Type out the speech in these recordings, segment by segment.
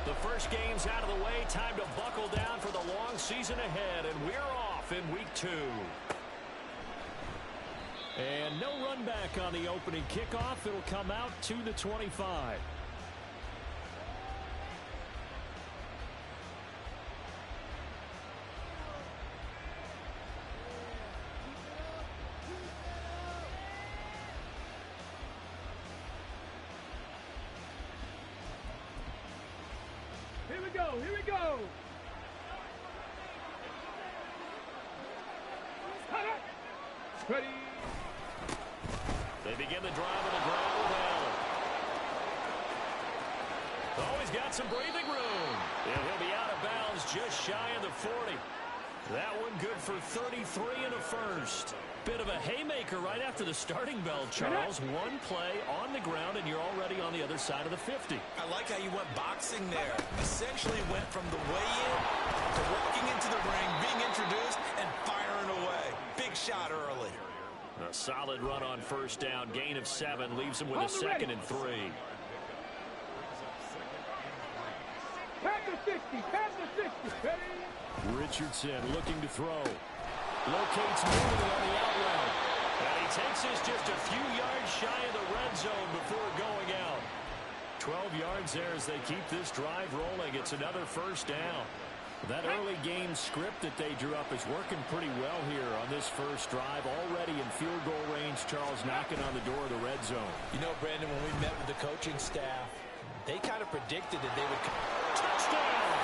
The first game's out of the way. Time to buckle down for the long season ahead, and we're off in week 2. And no run back on the opening kickoff. It'll come out to the 25. Here we go, here we go. Ready. They begin the drive on the ground with Allen. Oh, he's got some breathing room. And he'll be out of bounds just shy of the 40. That one good for 33 and a first. Bit of a haymaker right after the starting bell, Charles. One play on the ground, and you're already on the other side of the 50. I like how you went boxing there. Essentially went from the weigh-in to walking into the ring, being introduced, and firing away. Big shot early. A solid run on first down. Gain of 7 leaves him with a second and 3. Pass the 60, pass the 60. Ready. Richardson looking to throw. Locates Mooney on the out route. And he takes this just a few yards shy of the red zone before going out. 12 yards there as they keep this drive rolling. It's another first down. That early game script that they drew up is working pretty well here on this first drive. Already in field goal range, Charles knocking on the door of the red zone. You know, Brandon, when we met with the coaching staff, they kind of predicted that they would... Touchdown!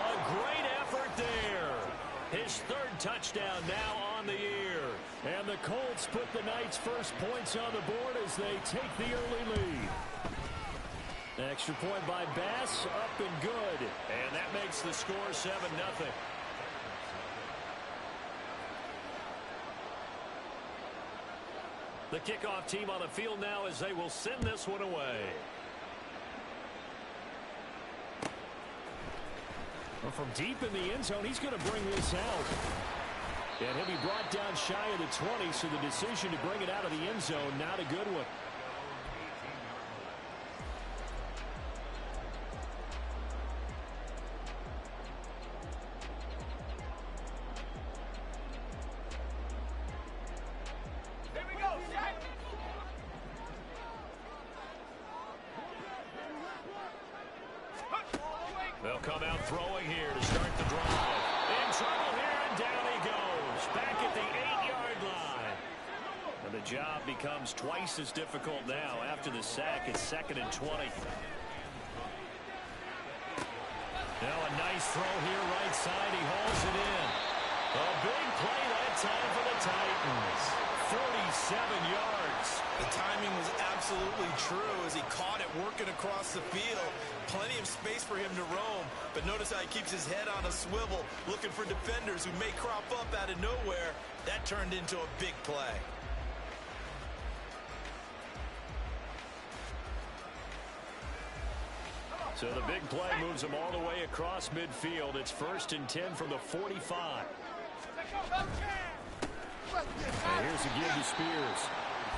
A great effort there. His third touchdown now on the year. And the Colts put the Knights' first points on the board as they take the early lead. Extra point by Bass, up and good. And that makes the score 7-0. The kickoff team on the field now as they will send this one away. Well, from deep in the end zone, he's going to bring this out. And he'll be brought down shy of the 20, so the decision to bring it out of the end zone, not a good one. They'll come out throwing here to start the drive. In trouble here, and down he goes. Back at the 8-yard line. And the job becomes twice as difficult now. After the sack, it's 2nd and 20. Now a nice throw here, right side. He hauls it in. A big play that time for the Titans. 47 yards. The timing was absolutely true as he caught it working across the field. Plenty of space for him to roam, but notice how he keeps his head on a swivel, looking for defenders who may crop up out of nowhere. That turned into a big play. So the big play moves him all the way across midfield. It's 1st and 10 from the 45. And here's a give to Spears.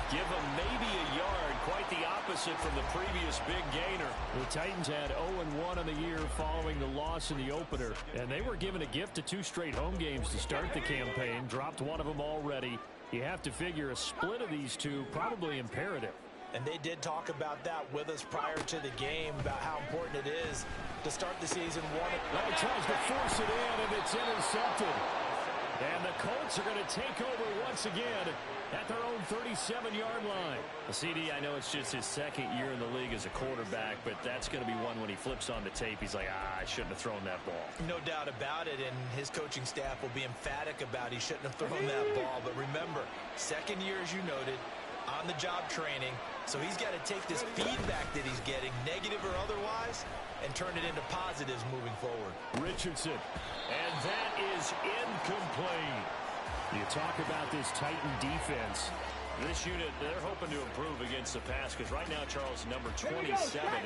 Give him maybe a yard, quite the opposite from the previous big gainer. The Titans had 0-1 on the year following the loss in the opener, and they were given a gift of 2 straight home games to start the campaign. Dropped one of them already. You have to figure a split of these two probably imperative. And they did talk about that with us prior to the game, about how important it is to start the season one. Well, tries to force it in, and it's intercepted. And the Colts are going to take over once again at their own 37-yard line. CD, I know it's just his 2nd year in the league as a quarterback, but that's going to be one when he flips on the tape. He's like, I shouldn't have thrown that ball. No doubt about it, and his coaching staff will be emphatic about he shouldn't have thrown that ball. But remember, 2nd year, as you noted, on-the-job training. So he's got to take this feedback that he's getting, negative or otherwise, and turn it into positives moving forward. Richardson. And that is incomplete. You talk about this Titan defense. This unit, they're hoping to improve against the pass because right now, Charles, number 27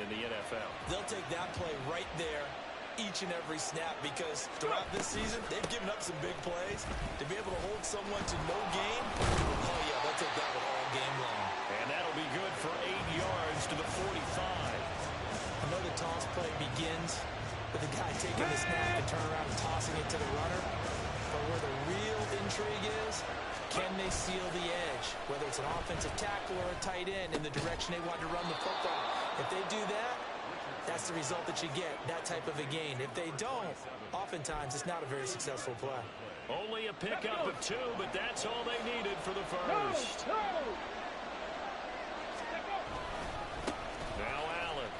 in the NFL. They'll take that play right there each and every snap because throughout this season, they've given up some big plays. To be able to hold someone to no gain, oh yeah, they'll take that one all game long. And that'll be good for 8 yards to the 45. Another toss play begins with the guy taking the snap and turning around and tossing it to the runner. But where the real intrigue is, can they seal the edge? Whether it's an offensive tackle or a tight end in the direction they want to run the football. If they do that, that's the result that you get, that type of a gain. If they don't, oftentimes it's not a very successful play. Only a pickup of 2, but that's all they needed for the first. Now Allen.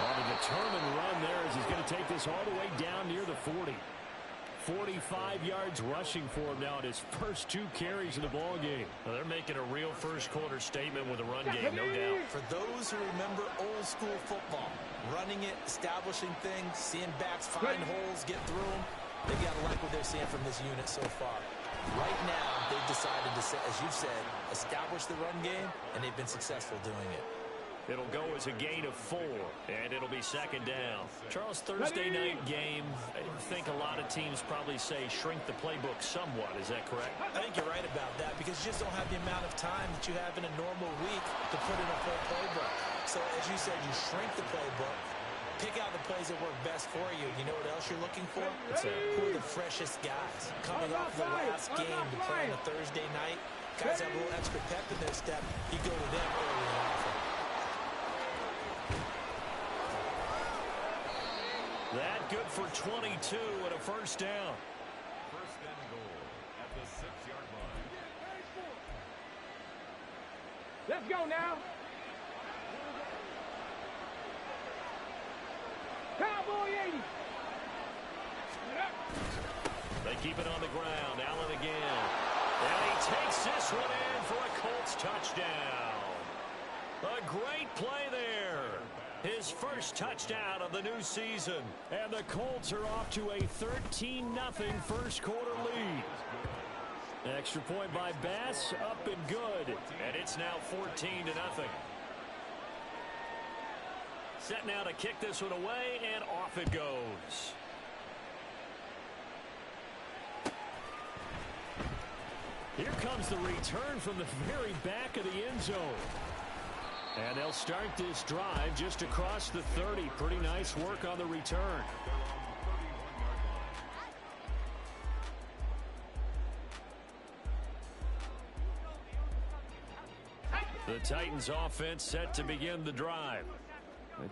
On a determined run there as he's going to take this all the way down near the 40. 45 yards rushing for him now at his first 2 carries in the ballgame. Well, they're making a real first-quarter statement with a run game, no doubt. For those who remember old-school football, running it, establishing things, seeing backs find holes, get through them, they got to like what they're seeing from this unit so far. Right now, they've decided to, as you've said, establish the run game, and they've been successful doing it. It'll go as a gain of 4, and it'll be second down. Charles, Thursday night game, I think a lot of teams probably say shrink the playbook somewhat. Is that correct? I think you're right about that because you just don't have the amount of time that you have in a normal week to put in a full playbook. So, as you said, you shrink the playbook, pick out the plays that work best for you. You know what else you're looking for? Who are the freshest guys coming off the last game to play on a Thursday night? Guys have a little extra pep in their step. You go to them early and often. That good for 22 and a first down. First and goal at the 6-yard line. Let's go now. Cowboy 80. They keep it on the ground. Allen again. And he takes this one in for a Colts touchdown. A great play there. His first touchdown of the new season. And the Colts are off to a 13-0 first-quarter lead. Extra point by Bass, up and good. And it's now 14-0. Set now to kick this one away, and off it goes. Here comes the return from the very back of the end zone. And they'll start this drive just across the 30. Pretty nice work on the return. The Titans offense set to begin the drive.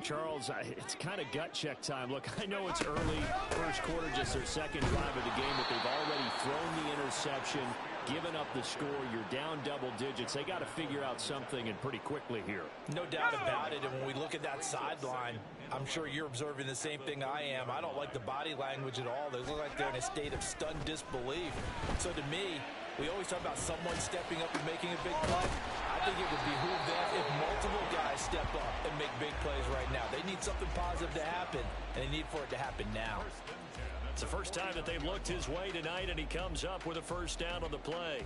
Charles, it's kind of gut check time. Look, I know it's early, first quarter, just their second drive of the game, but they've already thrown the interception, given up the score. You're down double digits. They got to figure out something, and pretty quickly here. No doubt about it, and when we look at that sideline, I'm sure you're observing the same thing I am. I don't like the body language at all. They look like they're in a state of stunned disbelief. So to me, we always talk about someone stepping up and making a big play. I think it would behoove them if multiple guys step up and make big plays right now. They need something positive to happen, and they need for it to happen now. It's the first time that they've looked his way tonight, and he comes up with a first down on the play.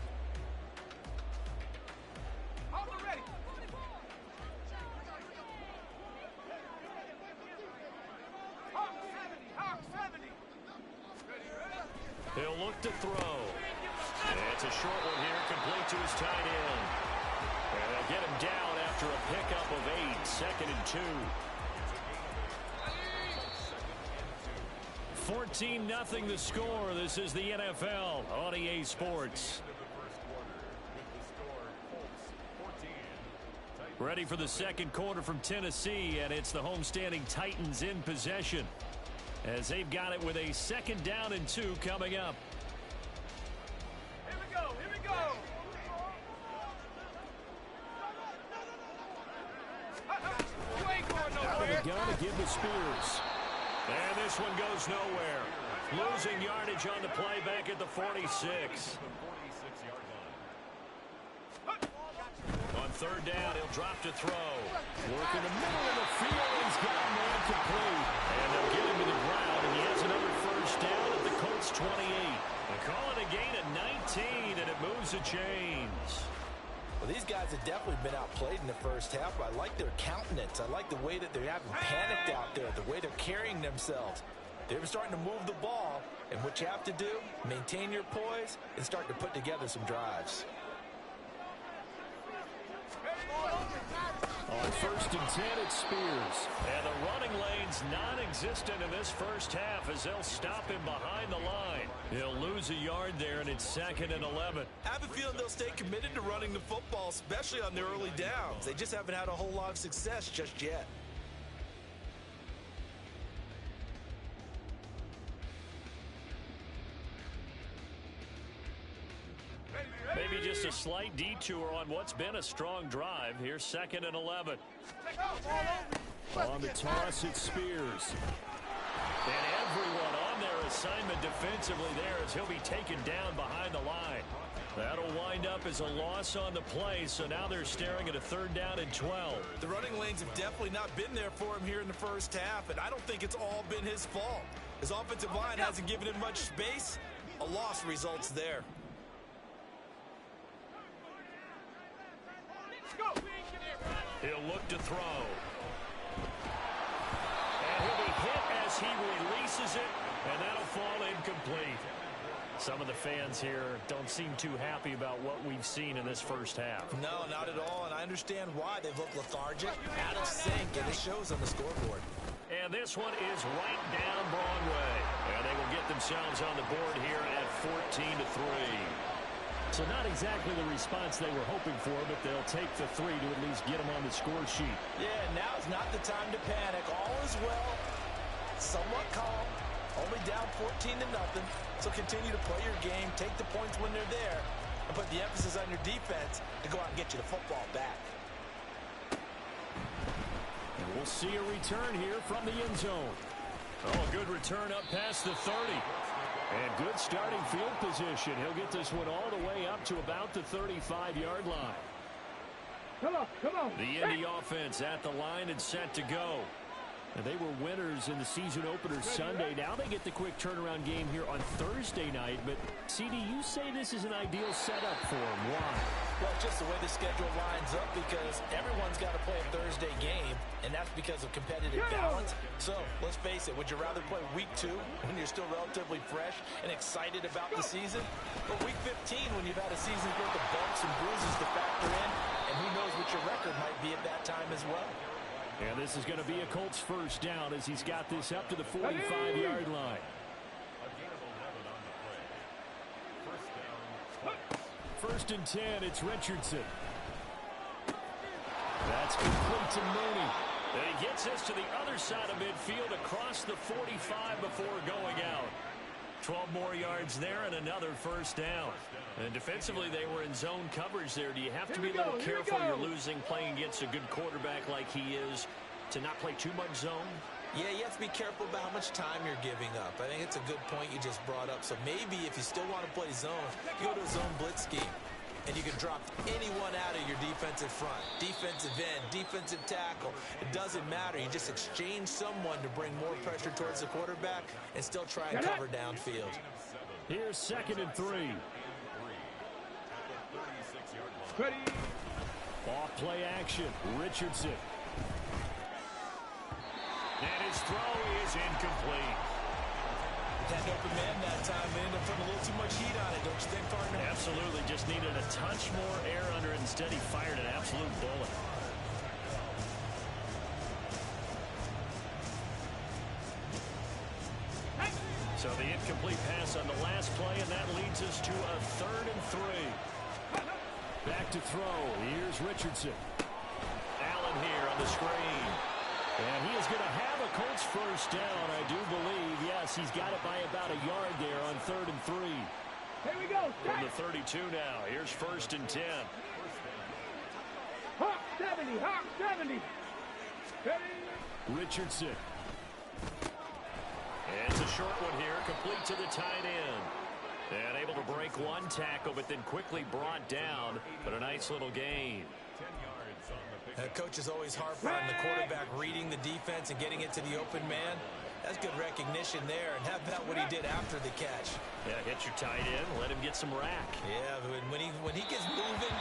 He'll look to throw. And it's a short one here, complete to his tight end. And they'll get him down after a pickup of 8, second and 2. 14-0 the score. This is the NFL on EA Sports. Ready for the second quarter from Tennessee, and it's the homestanding Titans in possession, as they've got it with a second down and 2 coming up. Here we go. Here we go. You ain't going Out of nowhere. the gun to give the Spears. And this one goes nowhere. Losing yardage on the play back at the 46. On third down, he'll drop to throw. Work in the middle of the field. He's got a man complete. And they'll get him to the ground, and he has another first down at the Colts 28. They call it a gain of 19, and it moves the chains. Well, these guys have definitely been outplayed in the first half. I like their countenance. I like the way that they haven't panicked out there, the way they're carrying themselves. They're starting to move the ball, and what you have to do, maintain your poise and start to put together some drives. On 1st and 10, it's Spears. And the running lane's non-existent in this first half as they'll stop him behind the line. He'll lose a yard there, and it's 2nd and 11. I have a feeling they'll stay committed to running the football, especially on their early downs. They just haven't had a whole lot of success just yet. Maybe just a slight detour on what's been a strong drive. Here's 2nd and 11. On the toss, it's Spears. And everyone on their assignment defensively there as he'll be taken down behind the line. That'll wind up as a loss on the play, so now they're staring at a 3rd down and 12. The running lanes have definitely not been there for him here in the first half, and I don't think it's all been his fault. His offensive line hasn't given him much space. A loss results there. He'll look to throw. And he'll be hit as he releases it, and that'll fall incomplete. Some of the fans here don't seem too happy about what we've seen in this first half. No, not at all, and I understand why. They've looked lethargic, out of sync, and it shows on the scoreboard. And this one is right down Broadway. And they will get themselves on the board here at 14-3. So not exactly the response they were hoping for, but they'll take the 3 to at least get them on the score sheet. Yeah, now's not the time to panic. All is well, somewhat calm, only down 14-0. So continue to play your game, take the points when they're there, and put the emphasis on your defense to go out and get you the football back. And we'll see a return here from the end zone. Oh, a good return up past the 30. And good starting field position. He'll get this one all the way up to about the 35-yard line. Come on. The Indy offense at the line and set to go. And they were winners in the season opener Sunday. Now they get the quick turnaround game here on Thursday night. But, CD, you say this is an ideal setup for them. Why? Well, just the way the schedule lines up, because everyone's got to play a Thursday game, and that's because of competitive balance. So, let's face it, would you rather play week 2 when you're still relatively fresh and excited about the season? Or week 15 when you've had a season's worth of bumps and bruises to factor in, and who knows what your record might be at that time as well? And this is going to be a Colts first down as he's got this up to the 45-yard line. First and 10, it's Richardson. That's complete to Mooney. And he gets this to the other side of midfield across the 45 before going out. 12 more yards there and another first down. And defensively, they were in zone coverage there. Do you have to be a little careful you're losing playing against a good quarterback like he is to not play too much zone? Yeah, you have to be careful about how much time you're giving up. I think it's a good point you just brought up. So maybe if you still want to play zone, you go to a zone blitz scheme. And you can drop anyone out of your defensive front. Defensive end, defensive tackle. It doesn't matter. You just exchange someone to bring more pressure towards the quarterback and still try and cover downfield. Here's 2nd and 3. Ready. Off play action. Richardson. And his throw is incomplete. Had an open man that time, man. Ended up putting a little too much heat on it, don't you think, partner? Absolutely. Just needed a touch more air under it. Instead, he fired an absolute bullet. So the incomplete pass on the last play, and that leads us to a 3rd and 3. Back to throw. Here's Richardson. Allen here on the screen. And he is going to have a Colts first down, I do believe. Yes, he's got it by about a yard there on 3rd and 3. Here we go. From the 32 now. Here's 1st and 10. Hawk 70. Hawk 70. Ready. Richardson. And it's a short one here, complete to the tight end. And able to break one tackle, but then quickly brought down. But a nice little gain. Coach is always harping on the quarterback reading the defense and getting it to the open man. That's good recognition there. And how about what he did after the catch? Yeah, hit your tight end, let him get some rack. Yeah, when he gets moving,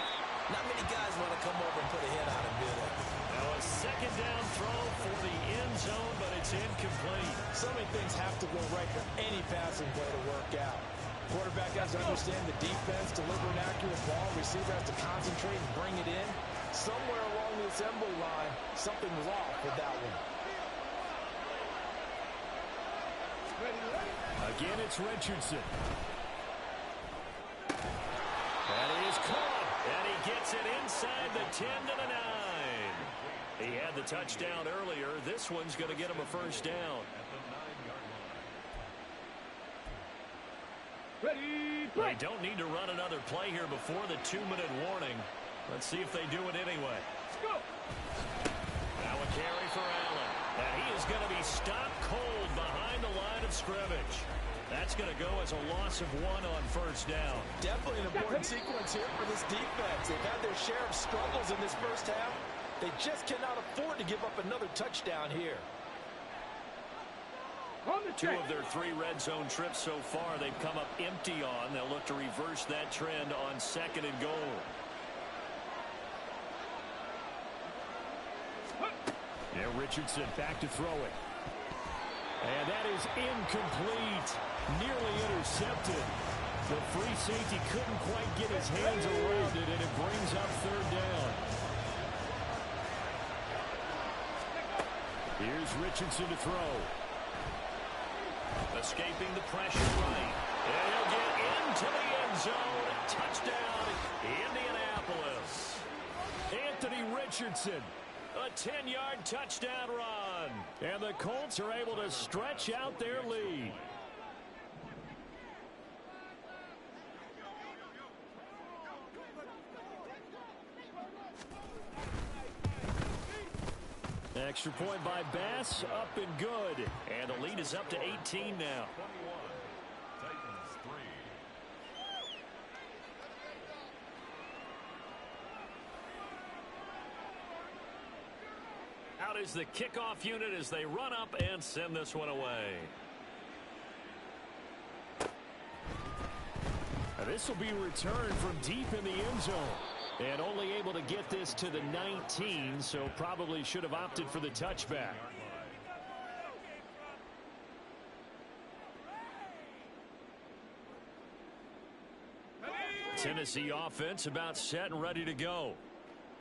not many guys want to come over and put a hit on him, do they? Now a 2nd down throw for the end zone, but it's incomplete. So many things have to go right for any passing play to work out. Quarterback has to understand the defense, deliver an accurate ball. Receiver has to concentrate and bring it in. Somewhere along the assembly line, something was off with that one. Again, it's Richardson. And he is caught. And he gets it inside the 10 to the 9. He had the touchdown earlier. This one's going to get him a first down. They don't need to run another play here before the 2-minute warning. Let's see if they do it anyway. Now a carry for Allen. And he is going to be stopped cold behind the line of scrimmage. That's going to go as a loss of 1 on first down. Definitely an important sequence here for this defense. They've had their share of struggles in this first half. They just cannot afford to give up another touchdown here. 2 of their 3 red zone trips so far they've come up empty on. They'll look to reverse that trend on 2nd and goal. Now Richardson back to throw it. And that is incomplete. Nearly intercepted. The free safety couldn't quite get his hands around it, and it brings up 3rd down. Here's Richardson to throw. Escaping the pressure right. And he'll get into the end zone. Touchdown, Indianapolis. Anthony Richardson. A 10-yard touchdown run. And the Colts are able to stretch out their lead. Extra point by Bass, up and good. And the lead is up to 18 now. 21, Titans 3. Out is the kickoff unit as they run up and send this one away. This will be returned from deep in the end zone. And only able to get this to the 19, so probably should have opted for the touchback. Tennessee offense about set and ready to go.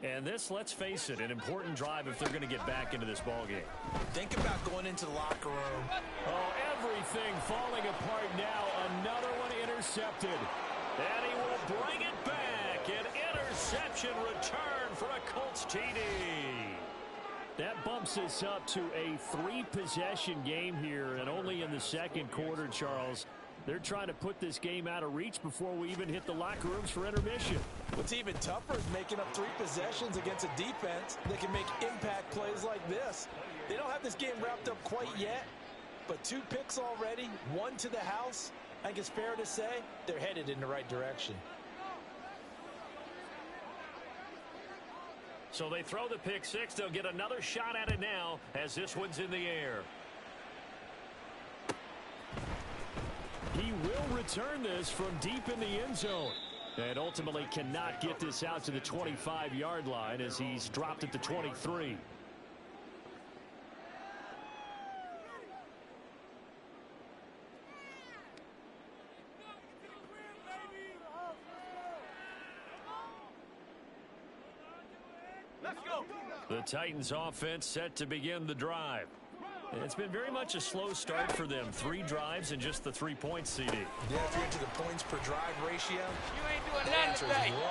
And this, let's face it, an important drive if they're going to get back into this ballgame. Think about going into the locker room. Oh, everything falling apart now. Another one intercepted. And he will bring it back. An interception return for a Colts TD. That bumps us up to a 3-possession game here, and only in the 2nd quarter, Charles. They're trying to put this game out of reach before we even hit the locker rooms for intermission. What's even tougher is making up 3 possessions against a defense that can make impact plays like this. They don't have this game wrapped up quite yet, but 2 picks already, 1 to the house. I think it's fair to say they're headed in the right direction. So they throw the pick 6. They'll get another shot at it now as this one's in the air. He will return this from deep in the end zone. And ultimately cannot get this out to the 25-yard line as he's dropped at the 23. The Titans offense set to begin the drive. It's been very much a slow start for them. 3 drives and just the 3 points, CD. Yeah, if you're into the points per drive ratio, You ain't doing the nothing answer today. is 1.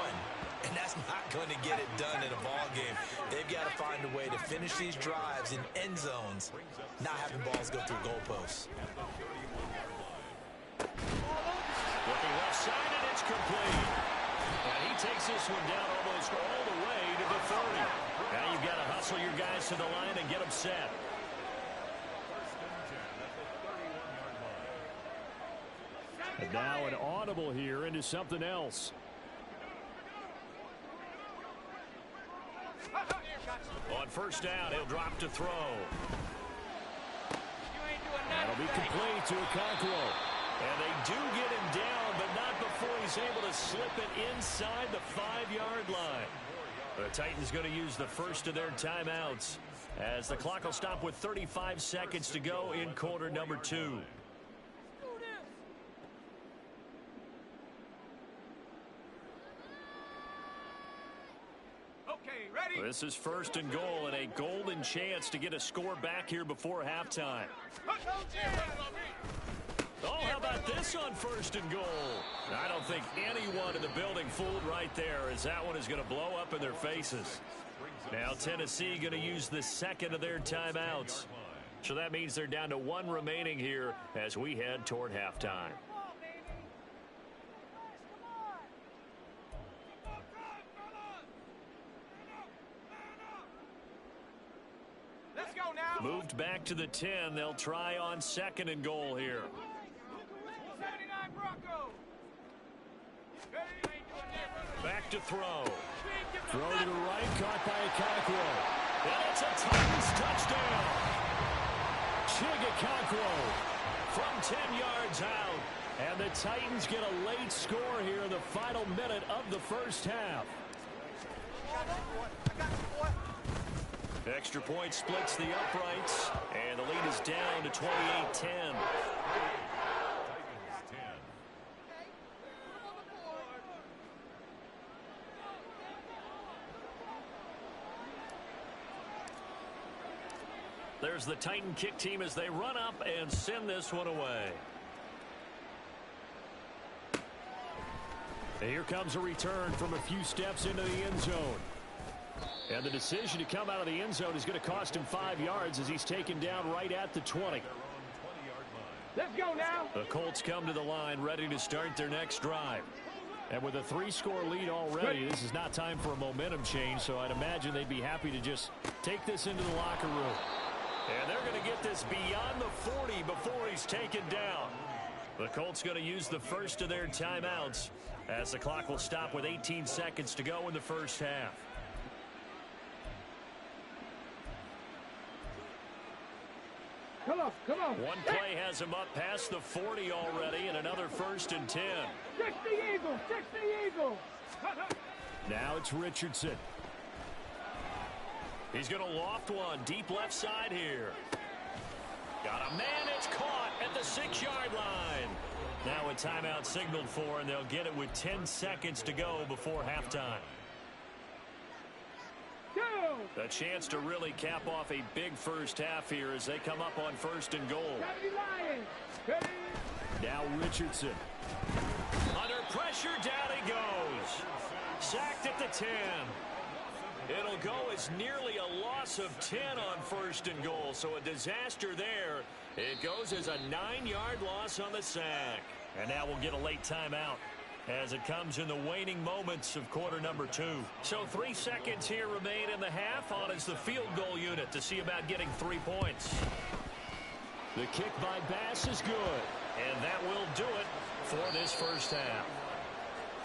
And that's not going to get it done in a ball game. They've got to find a way to finish these drives in end zones, not having balls go through goalposts. Looking left side, and it's complete. And he takes this one down almost all the way to the 30. Now you've got to hustle your guys to the line and get them set. And now an audible here into something else. On first down, he'll drop to throw. That'll be complete to Okonkwo. And they do get him down, but not before he's able to slip it inside the 5-yard line. The Titans going to use the first of their timeouts as the clock will stop with 35 seconds to go in quarter number 2. This is first and goal and a golden chance to get a score back here before halftime. Oh, how about this on first and goal? I don't think anyone in the building fooled right there, as that one is going to blow up in their faces. Now Tennessee going to use the second of their timeouts. So that means they're down to one remaining here as we head toward halftime. Let's go now. Moved back to the 10. They'll try on second and goal here. 79 Broncos. Back to throw. Throw to the right, caught by Okonkwo. And it's a Titans touchdown. Okonkwo from 10 yards out. And the Titans get a late score here in the final minute of the first half. Extra point splits the uprights, and the lead is down to 28-10. There's the Titan kick team as they run up and send this one away. And here comes a return from a few steps into the end zone. And the decision to come out of the end zone is going to cost him 5 yards as he's taken down right at the 20. Let's go now. The Colts come to the line ready to start their next drive. And with a 3-score lead already, this is not time for a momentum change, so I'd imagine they'd be happy to just take this into the locker room. And they're going to get this beyond the 40 before he's taken down. The Colts going to use the first of their timeouts as the clock will stop with 18 seconds to go in the first half. Come on, come on. One play has him up past the 40 already, and another first and 10. 60 Eagles, 60 Eagles. Now it's Richardson. He's going to loft one deep left side here. Got a man, it's caught at the 6-yard line. Now a timeout signaled for, and they'll get it with 10 seconds to go before halftime. A chance to really cap off a big first half here as they come up on first and goal. Now Richardson. Under pressure, down he goes. Sacked at the 10. It'll go as nearly a loss of 10 on first and goal, so a disaster there. It goes as a 9-yard loss on the sack. And now we'll get a late timeout as it comes in the waning moments of quarter number 2. So 3 seconds here remain in the half. On is the field goal unit to see about getting 3 points. The kick by Bass is good, and that will do it for this first half.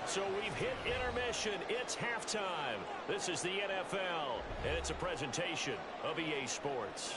So we've hit intermission. It's halftime. This is the NFL, and it's a presentation of EA Sports.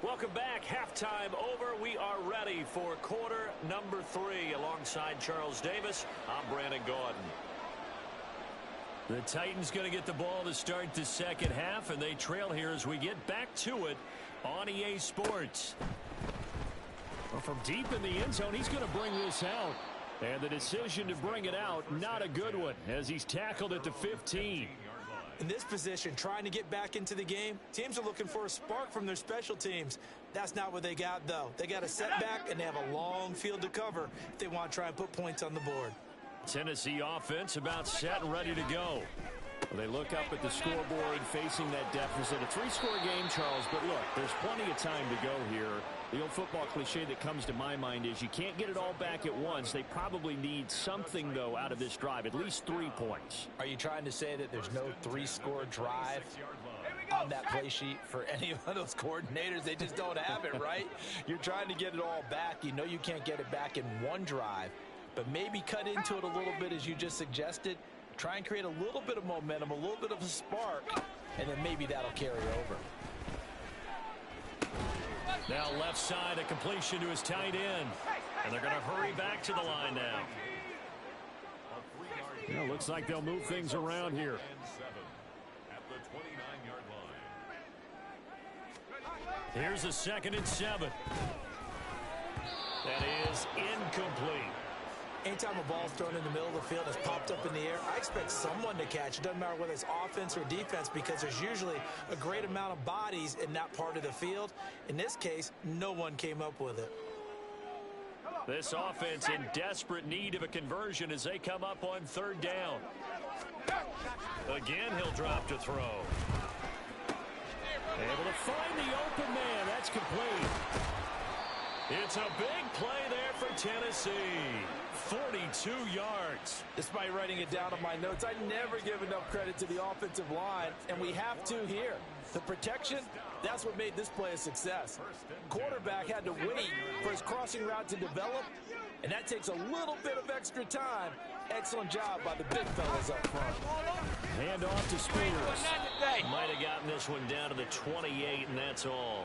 Welcome back. Halftime over. We are ready for quarter number 3. Alongside Charles Davis, I'm Brandon Gaudin. The Titans going to get the ball to start the second half, and they trail here as we get back to it on EA Sports. Well, from deep in the end zone, he's going to bring this out. And the decision to bring it out, not a good one, as he's tackled at the 15. In this position, trying to get back into the game, teams are looking for a spark from their special teams. That's not what they got, though. They got a setback, and they have a long field to cover if they want to try and put points on the board. Tennessee offense about set and ready to go. Well, they look up at the scoreboard facing that deficit. A 3-score game, Charles, but look, there's plenty of time to go here. The old football cliche that comes to my mind is you can't get it all back at once. They probably need something, though, out of this drive, at least 3 points. Are you trying to say that there's no 3-score drive on that play sheet for any of those coordinators? They just don't have it, right? You're trying to get it all back. You know you can't get it back in one drive, but maybe cut into it a little bit as you just suggested. Try and create a little bit of momentum, a little bit of a spark, and then maybe that'll carry over. Now left side, a completion to his tight end. And they're going to hurry back to the line now. A 3-yard Yeah, looks like they'll move things around here. And 7 at the 29-yard line. Here's a 2nd and 7. That is incomplete. Anytime a ball's thrown in the middle of the field and it's popped up in the air, I expect someone to catch. It doesn't matter whether it's offense or defense because there's usually a great amount of bodies in that part of the field. In this case, no one came up with it. This offense in desperate need of a conversion as they come up on 3rd down. Again, he'll drop to throw. Able to find the open man. That's complete. It's a big play there for Tennessee. 42 yards. Despite writing it down on my notes, I never give enough credit to the offensive line, and we have to here. The protection, that's what made this play a success. Quarterback had to wait for his crossing route to develop, and that takes a little bit of extra time. Excellent job by the big fellas up front. Hand off to Spears. Might have gotten this one down to the 28, and that's all.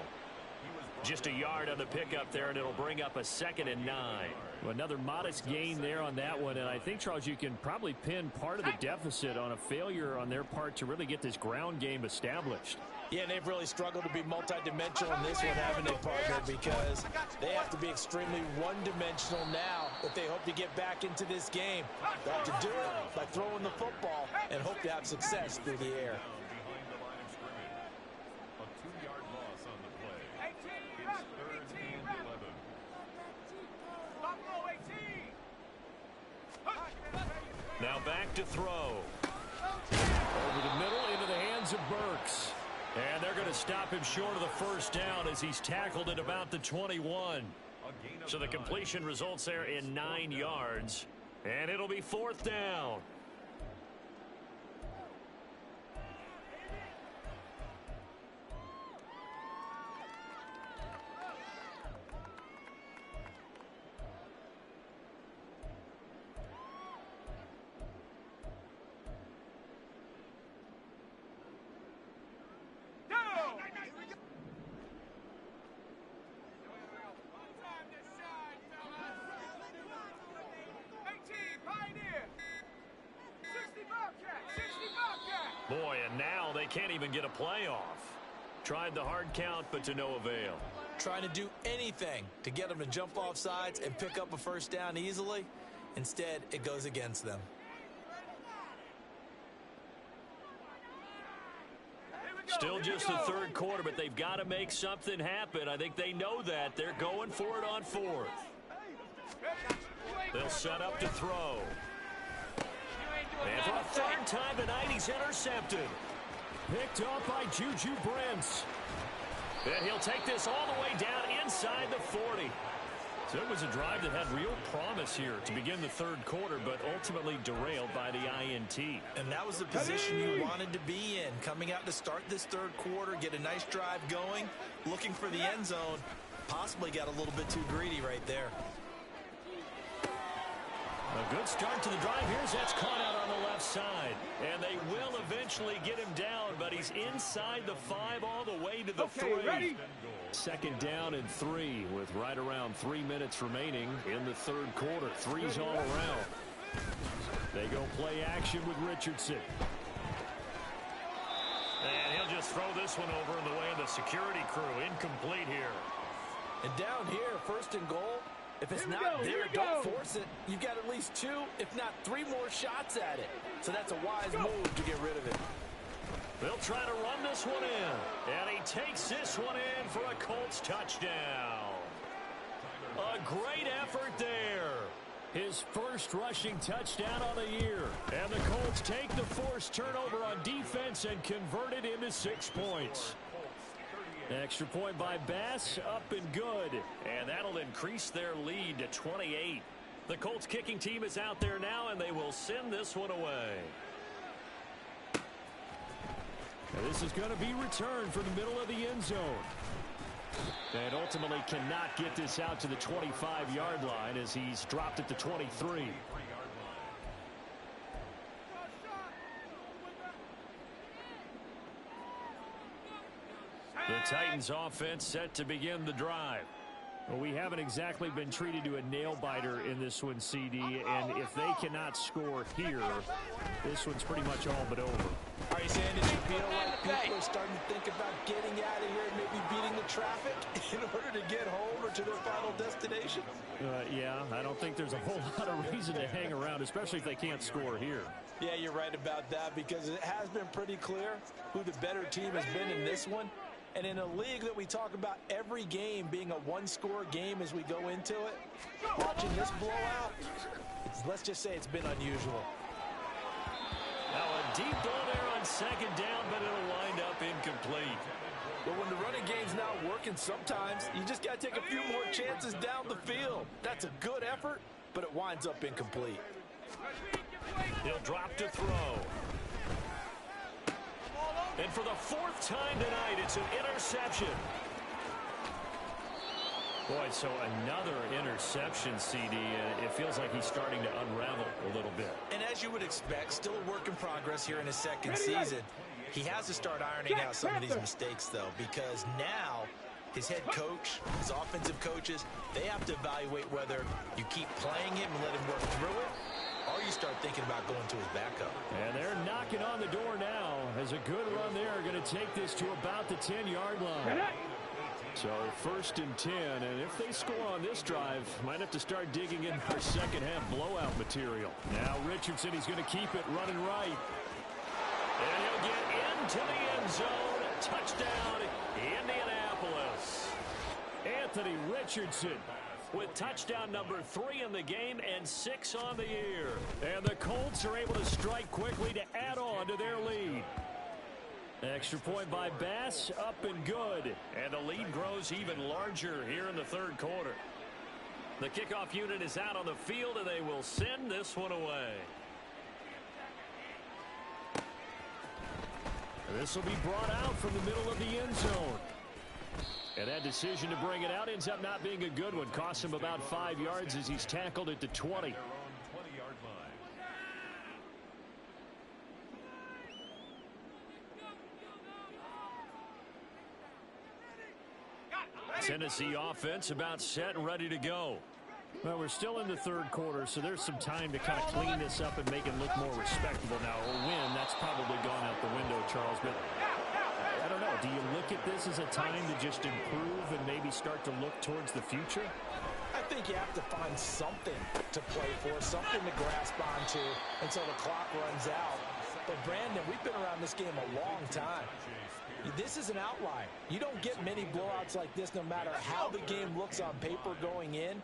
Just a yard on the pickup there, and it'll bring up a 2nd and 9. Well, another modest gain there on that one, and I think, Charles, you can probably pin part of the deficit on a failure on their part to really get this ground game established. Yeah, and they've really struggled to be multidimensional in this one, haven't they, partner? Because they have to be extremely one-dimensional now if they hope to get back into this game. They have to do it by throwing the football and hope to have success through the air. Behind the line of scrimmage. A 2-yard loss on the play. It's 3rd and 11. Now back to throw. Over the middle into the hands of Burks. And they're going to stop him short of the 1st down as he's tackled at about the 21. So the completion results there in 9 yards. And it'll be 4th down. Boy, and now they can't even get a playoff. Tried the hard count, but to no avail. Trying to do anything to get them to jump off sides and pick up a 1st down easily. Instead, it goes against them. Still just the 3rd quarter, but they've got to make something happen. I think they know that. They're going for it on 4th. They'll set up to throw. And for a 3rd time tonight, he's intercepted. Picked up by Juju Brents. And he'll take this all the way down inside the 40. So it was a drive that had real promise here to begin the 3rd quarter, but ultimately derailed by the INT. And that was the position you wanted to be in. Coming out to start this 3rd quarter, get a nice drive going, looking for the end zone. Possibly got a little bit too greedy right there. A good start to the drive here as that's caught out on the left side. And they will eventually get him down, but he's inside the 5 all the way to the 3. Ready? 2nd down and 3 with right around 3 minutes remaining in the 3rd quarter. 3's all around. They go play action with Richardson. And he'll just throw this one over in the way of the security crew. Incomplete here. And down here, 1st and goal. If it's not there, don't force it. You've got at least 2, if not 3 more shots at it. So that's a wise move to get rid of it. They'll try to run this one in. And he takes this one in for a Colts touchdown. A great effort there. His 1st rushing touchdown on the year. And the Colts take the forced turnover on defense and convert it into 6 points. Extra point by Bass, up and good. And that'll increase their lead to 28. The Colts kicking team is out there now, and they will send this one away. And this is going to be returned from the middle of the end zone. And ultimately cannot get this out to the 25-yard line as he's dropped at the 23. The Titans offense set to begin the drive. Well, we haven't exactly been treated to a nail-biter in this one, CD, and if they cannot score here, this one's pretty much all but over. Are you saying that you feel like people are starting to think about getting out of here and maybe beating the traffic in order to get home or to their final destination? Yeah, I don't think there's a whole lot of reason to hang around, especially if they can't score here. Yeah, you're right about that, because it has been pretty clear who the better team has been in this one. And in a league that we talk about every game being a one-score game as we go into it, watching this blowout, let's just say it's been unusual. Now a deep ball there on second down, but it'll wind up incomplete. But when the running game's not working, sometimes you just got to take a few more chances down the field. That's a good effort, but it winds up incomplete. He'll drop to throw. And for the fourth time tonight, it's an interception. Boy, so another interception, CD. It feels like he's starting to unravel a little bit. And as you would expect, still a work in progress here in his second season. He has to start ironing out some of these mistakes, though, because now his head coach, his offensive coaches, they have to evaluate whether you keep playing him and let him work through it, or you start thinking about going to his backup. And they're knocking on the door now as a good run there. Going to take this to about the 10-yard line. So 1st and 10, and if they score on this drive, might have to start digging in our second half blowout material. Now Richardson, he's going to keep it running right. And he'll get into the end zone. Touchdown, Indianapolis. Anthony Richardson with touchdown number 3 in the game and 6 on the year. And the Colts are able to strike quickly to add on to their lead. Extra point by Bass, up and good. And the lead grows even larger here in the third quarter. The kickoff unit is out on the field, and they will send this one away. This will be brought out from the middle of the end zone. And that decision to bring it out ends up not being a good one. Costs him about 5 yards as he's tackled at the 20. Tennessee offense about set and ready to go. Well, we're still in the third quarter, so there's some time to kind of clean this up and make it look more respectable now. A win, that's probably gone out the window, Charles. But I don't know. Do you look at this as a time to just improve and maybe start to look towards the future? I think you have to find something to play for, something to grasp onto until the clock runs out. But, Brandon, we've been around this game a long time. This is an outlier. You don't get many blowouts like this no matter how the game looks on paper going in.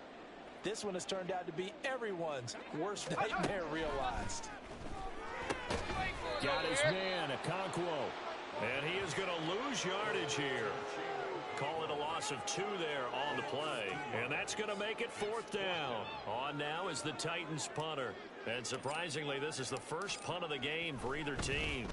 This one has turned out to be everyone's worst nightmare realized. Got his man, Okonkwo. And he is going to lose yardage here. Call it a loss of 2 there on the play. And that's going to make it 4th down. On now is the Titans punter. And surprisingly, this is the first punt of the game for either team.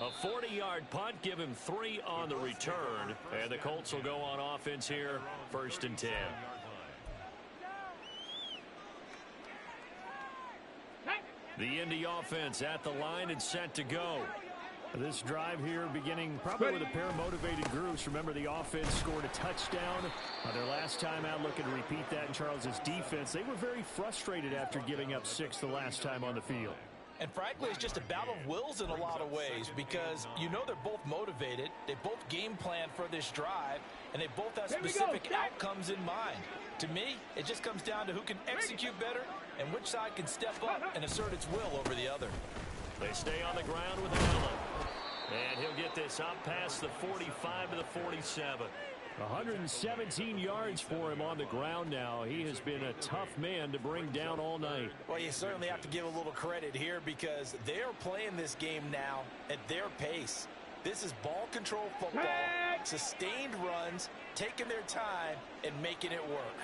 A 40-yard punt, give him 3 on the return. And the Colts will go on offense here, 1st and 10. The Indy offense at the line and set to go. This drive here beginning probably with a pair of motivated groups. Remember, the offense scored a touchdown their last time out. Looking to repeat that in Charles's defense. They were very frustrated after giving up 6 the last time on the field. And frankly, it's just a battle of wills in a lot of ways, because you know they're both motivated. They both game plan for this drive, and they both have specific outcomes in mind. To me, it just comes down to who can execute better and which side can step up and assert its will over the other. They stay on the ground with Allen. And he'll get this up past the 45 to the 47. 117 yards for him on the ground now. He has been a tough man to bring down all night. Well, you certainly have to give a little credit here, because they're playing this game now at their pace. This is ball control football, sustained runs, taking their time, and making it work.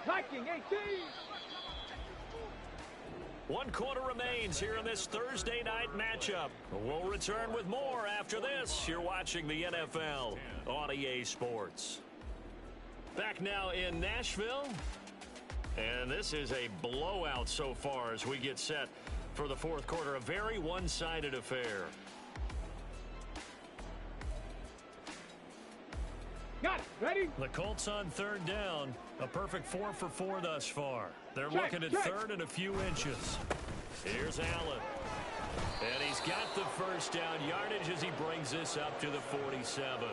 Viking 18. 1 quarter remains here in this Thursday night matchup. We'll return with more after this. You're watching the NFL on EA Sports. Back now in Nashville. And this is a blowout so far as we get set for the fourth quarter. A very one-sided affair. Got it. Ready? The Colts on third down. A perfect 4 for 4 thus far. They're Check, looking at check. third and a few inches. Here's Allen. And he's got the first down yardage as he brings this up to the 47.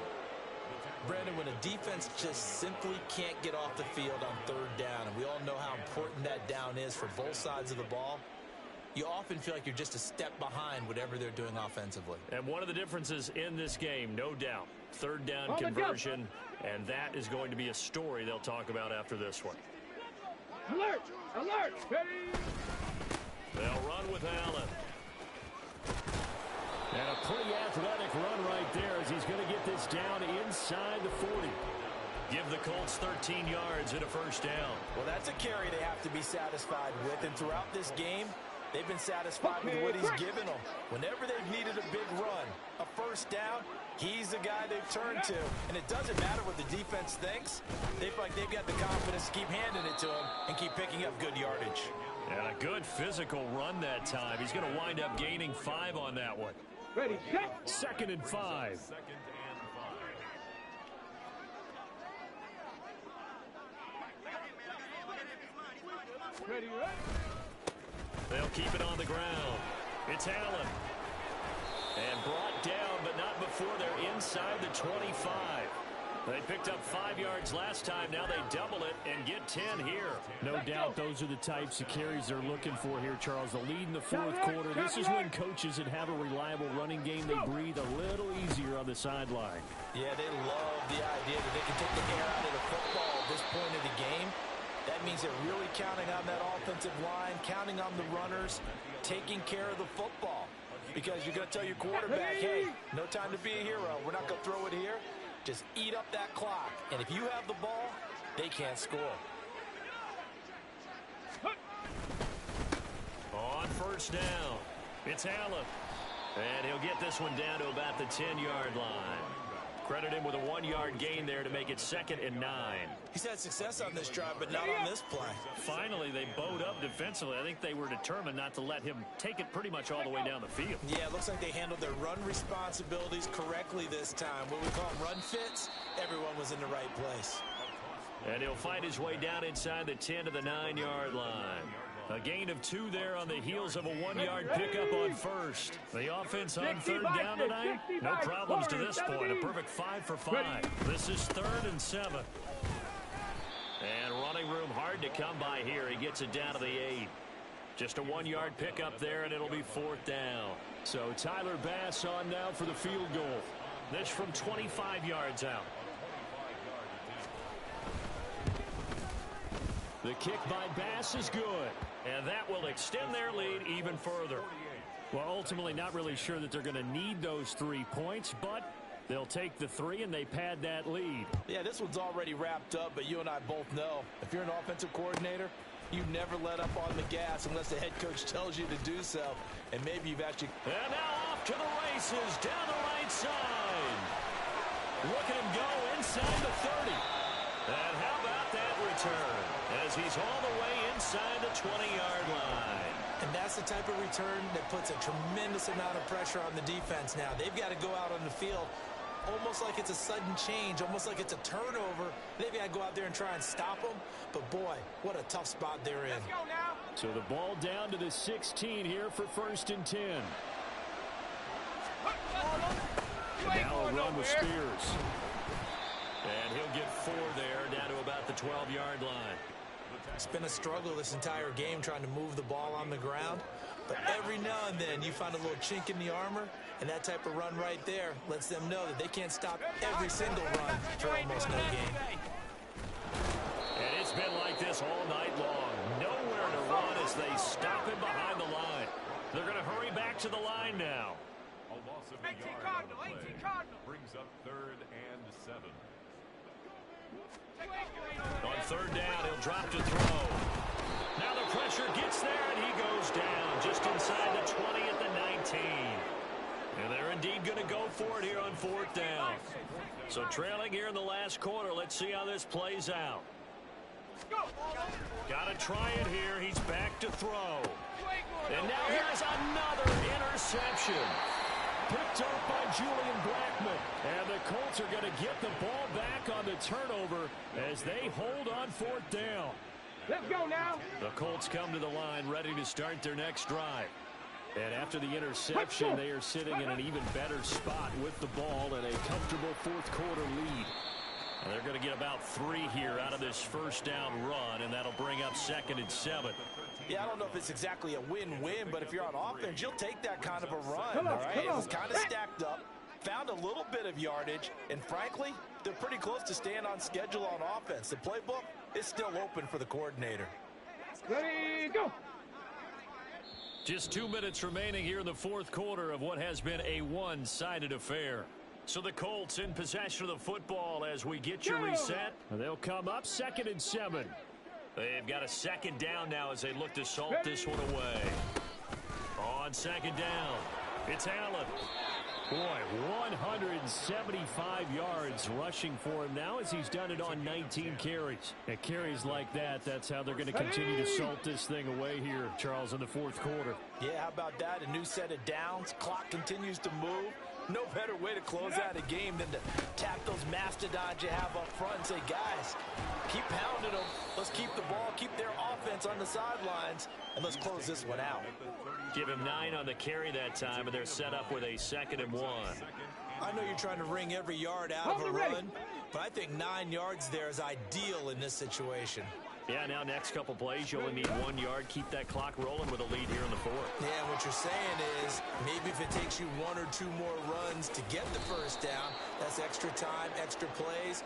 Brandon, when a defense just simply can't get off the field on third down, and we all know how important that down is for both sides of the ball, you often feel like you're just a step behind whatever they're doing offensively. And one of the differences in this game, no doubt, third down On the jump. conversion, and that is going to be a story they'll talk about after this one. Alert! Alert! Ready? They'll run with Allen. And a pretty athletic run right there as he's going to get this down inside the 40. Give the Colts 13 yards and a first down. Well, that's a carry they have to be satisfied with, and throughout this game, they've been satisfied with what he's given them. Whenever they've needed a big run, a first down, he's the guy they've turned to. And it doesn't matter what the defense thinks. They feel like they've got the confidence to keep handing it to him and keep picking up good yardage. And a good physical run that time. He's going to wind up gaining 5 on that one. Ready, set. 2nd and 5. Second and 5. Ready, ready. They'll keep it on the ground. It's Allen. And brought down, but not before they're inside the 25. They picked up 5 yards last time. Now they double it and get 10 here. No doubt those are the types of carries they're looking for here, Charles. The lead in the fourth quarter. This is when coaches that have a reliable running game, they breathe a little easier on the sideline. Yeah, they love the idea that they can take the air out of the football at this point of the game. That means they're really counting on that offensive line, counting on the runners, taking care of the football. Because you're going to tell your quarterback, hey, no time to be a hero. We're not going to throw it here. Just eat up that clock. And if you have the ball, they can't score. On first down, it's Allen. And he'll get this one down to about the 10-yard line. Credit him with a 1-yard gain there to make it 2nd and 9. He's had success on this drive, but not on this play. Finally, they bowed up defensively. I think they were determined not to let him take it pretty much all the way down the field. Yeah, it looks like they handled their run responsibilities correctly this time. What we call them run fits, everyone was in the right place. And he'll find his way down inside the 10 to the 9-yard line. A gain of 2 there on the heels of a 1-yard pickup on first. The offense on third down tonight, no problems to this point. A perfect 5 for 5. This is 3rd and 7. And running room hard to come by here. He gets it down to the 8. Just a 1-yard pickup there, and it'll be 4th down. So Tyler Bass on now for the field goal. This from 25 yards out. The kick by Bass is good. And that will extend their lead even further. Well, ultimately not really sure that they're going to need those 3 points, but they'll take the 3 and they pad that lead. Yeah, this one's already wrapped up, but you and I both know if you're an offensive coordinator, you never let up on the gas unless the head coach tells you to do so. And maybe you've actually... And now off to the races down the right side. Look at him go inside the 30. And how about that return as he's all the way inside the 20-yard line. And that's the type of return that puts a tremendous amount of pressure on the defense now. They've got to go out on the field almost like it's a sudden change, almost like it's a turnover. They've got to go out there and try and stop them. But, boy, what a tough spot they're in. Let's go now. So the ball down to the 16 here for 1st and 10. And now a run with Spears. And he'll get 4 there down to about the 12-yard line. It's been a struggle this entire game trying to move the ball on the ground. But every now and then you find a little chink in the armor, and that type of run right there lets them know that they can't stop every single run for almost no gain. And it's been like this all night long. Nowhere to run as they stop him behind the line. They're going to hurry back to the line now. A loss of a yard on the play brings up 3rd and 7. On 3rd down, he'll drop to throw. Now the pressure gets there, and he goes down just inside the 20 at the 19. And they're indeed going to go for it here on 4th down. So trailing here in the last quarter. Let's see how this plays out. Got to try it here. He's back to throw. And now here's another interception. Picked up by Julian Blackmon. And the Colts are going to get the ball back on the turnover as they hold on fourth down. Let's go now. The Colts come to the line ready to start their next drive. And after the interception, they are sitting in an even better spot with the ball and a comfortable fourth quarter lead. And they're going to get about 3 here out of this first down run, and that'll bring up 2nd and 7. Yeah, I don't know if it's exactly a win-win, but if you're on offense, you'll take that kind of a run, all right? It was kind of stacked up, found a little bit of yardage, and frankly, they're pretty close to staying on schedule on offense. The playbook is still open for the coordinator. Ready, go. Just 2 minutes remaining here in the fourth quarter of what has been a one-sided affair. So the Colts in possession of the football as we get you reset. They'll come up 2nd and 7. They've got a 2nd down now as they look to salt this one away. On 2nd down, it's Allen. Boy, 175 yards rushing for him now as he's done it on 19 carries. And carries like that, that's how they're going to continue to salt this thing away here, Charles, in the fourth quarter. Yeah, how about that? A new set of downs. Clock continues to move. No better way to close out a game than to tap those mastodons you have up front and say, guys, keep pounding them. Let's keep the ball, keep their offense on the sidelines, and let's close this one out. Give him 9 on the carry that time, and they're set up with a 2nd and 1. I know you're trying to wring every yard out of a run, but I think 9 yards there is ideal in this situation. Yeah, now next couple plays, you only need 1 yard. Keep that clock rolling with a lead here in the fourth. Yeah, what you're saying is maybe if it takes you 1 or 2 more runs to get the first down, that's extra time, extra plays.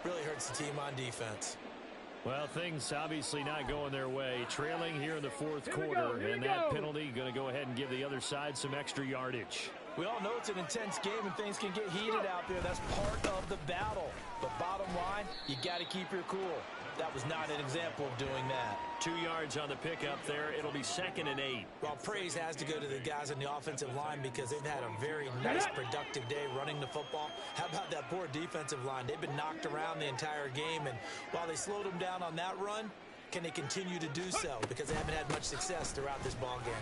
Really hurts the team on defense. Well, things obviously not going their way. Trailing here in the fourth quarter, and that penalty going to go ahead and give the other side some extra yardage. We all know it's an intense game and things can get heated out there. That's part of the battle. But bottom line, you got to keep your cool. That was not an example of doing that. 2 yards on the pickup there. It'll be 2nd and 8. Well, praise has to go to the guys on the offensive line because they've had a very nice, productive day running the football. How about that poor defensive line? They've been knocked around the entire game, and while they slowed them down on that run, can they continue to do so? Because they haven't had much success throughout this ball game.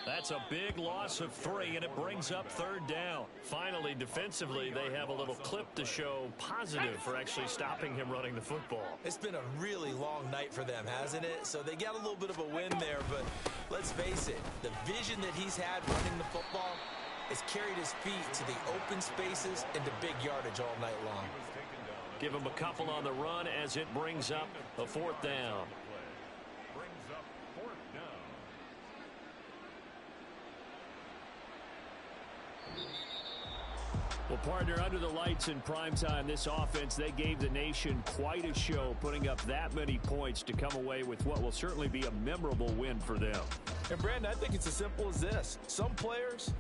That's a big loss of 3, and it brings up 3rd down. Finally, defensively, they have a little clip to show positive for actually stopping him running the football. It's been a really long night for them, hasn't it? So they got a little bit of a win there, but let's face it, the vision that he's had running the football has carried his feet to the open spaces and to big yardage all night long. Give him a couple on the run as it brings up a 4th down. Well, partner, under the lights in primetime, this offense, they gave the nation quite a show, putting up that many points to come away with what will certainly be a memorable win for them. And, Brandon, I think it's as simple as this. Some players